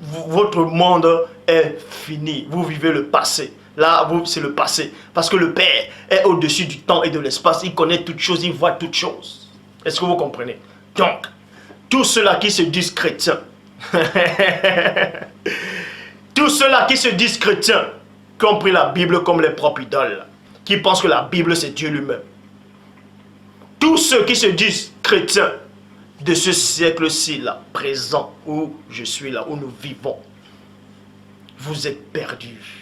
votre monde est fini. Vous vivez le passé. Là, c'est le passé. Parce que le Père est au-dessus du temps et de l'espace. Il connaît toutes choses, il voit toutes choses. Est-ce que vous comprenez? Donc, tous ceux-là qui se disent chrétiens, tous ceux-là qui se disent chrétiens, qui ont pris la Bible comme les propres idoles, qui pensent que la Bible c'est Dieu lui-même. Tous ceux qui se disent chrétiens de ce siècle-ci là, présent, où je suis là, où nous vivons, vous êtes perdus.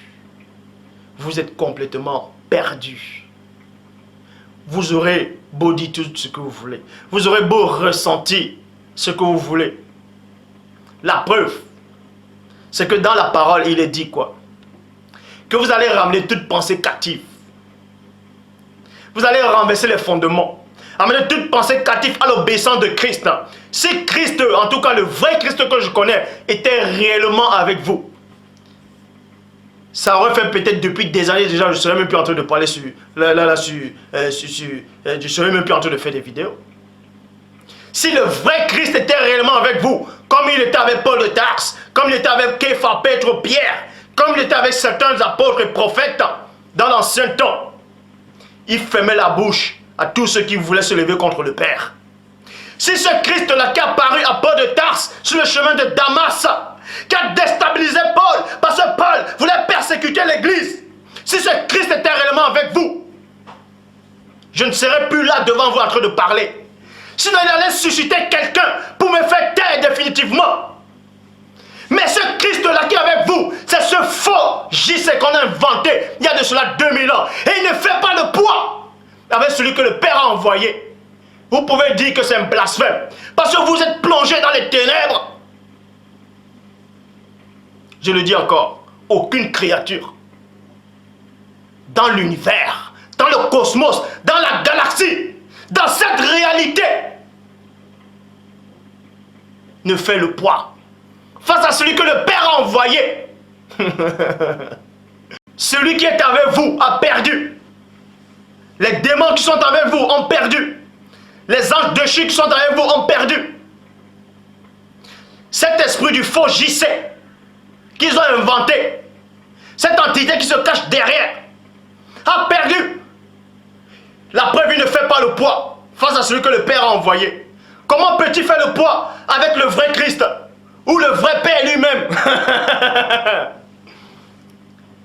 Vous êtes complètement perdus. Vous aurez beau dire tout ce que vous voulez. Vous aurez beau ressentir ce que vous voulez. La preuve, c'est que dans la parole, il est dit quoi? Que vous allez ramener toute pensée captive. Vous allez renverser les fondements. Amener toute pensée captive à l'obéissance de Christ. Si Christ, en tout cas le vrai Christ que je connais, était réellement avec vous, ça aurait fait peut-être depuis des années déjà, je ne serais même plus en train de parler sur... je serais même plus en train de faire des vidéos. Si le vrai Christ était réellement avec vous, comme il était avec Paul de Tarse, comme il était avec Képha, Pétre, Pierre, comme il était avec certains apôtres et prophètes dans l'ancien temps, il fermait la bouche à tous ceux qui voulaient se lever contre le Père. Si ce Christ-là qui est apparu à Paul de Tarse sur le chemin de Damas, qui a déstabilisé Paul, parce que Paul voulait persécuter l'église, si ce Christ était réellement avec vous, je ne serais plus là devant vous en train de parler. Sinon il allait susciter quelqu'un pour me faire taire définitivement. Mais ce Christ-là qui est avec vous, c'est ce faux JC qu'on a inventé il y a de cela 2000 ans. Et il ne fait pas le poids avec celui que le Père a envoyé. Vous pouvez dire que c'est un blasphème, parce que vous êtes plongé dans les ténèbres. Je le dis encore, aucune créature dans l'univers, dans le cosmos, dans la galaxie, dans cette réalité ne fait le poids face à celui que le Père a envoyé. Celui qui est avec vous a perdu. Les démons qui sont avec vous ont perdu. Les anges déchus qui sont avec vous ont perdu. Cet esprit du faux JC qu'ils ont inventé, cette entité qui se cache derrière, a perdu. La preuve, il ne fait pas le poids face à celui que le Père a envoyé. Comment peut-il faire le poids avec le vrai Christ ou le vrai Père lui-même?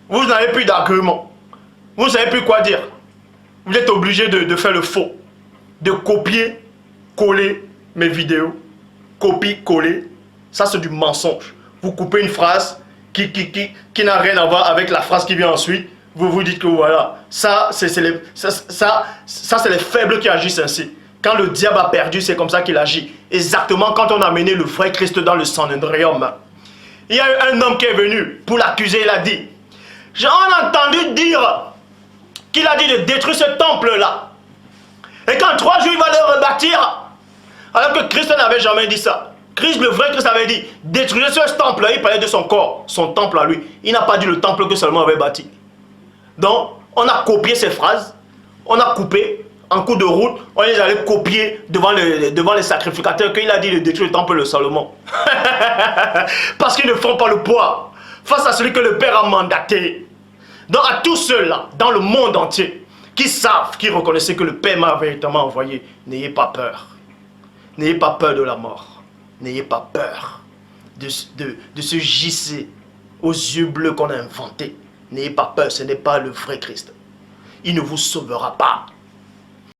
Vous n'avez plus d'argument. Vous ne savez plus quoi dire. Vous êtes obligé de faire le faux. De copier, coller mes vidéos. Copier-coller. Ça, c'est du mensonge. Vous coupez une phrase qui n'a rien à voir avec la phrase qui vient ensuite. Vous vous dites que voilà, ça c'est les faibles qui agissent ainsi. Quand le diable a perdu, c'est comme ça qu'il agit. Exactement quand on a amené le vrai Christ dans le Sanhedrium. Il y a eu un homme qui est venu pour l'accuser, il a dit, j'ai entendu dire qu'il a dit de détruire ce temple-là. Et qu'en 3 jours, il va le rebâtir. Alors que Christ n'avait jamais dit ça. Christ, le vrai Christ avait dit, détruisez ce temple-là, il parlait de son corps, son temple à lui. Il n'a pas dit le temple que seulement avait bâti. Donc, on a copié ces phrases, on a coupé, en cours de route, on les allait copier devant les sacrificateurs qu'il a dit de détruire le temple de Salomon. Parce qu'ils ne font pas le poids face à celui que le Père a mandaté. Donc à tous ceux-là, dans le monde entier, qui savent, qui reconnaissent que le Père m'a véritablement envoyé, n'ayez pas peur. N'ayez pas peur de la mort. N'ayez pas peur de ce JC aux yeux bleus qu'on a inventé. N'ayez pas peur, ce n'est pas le vrai Christ. Il ne vous sauvera pas.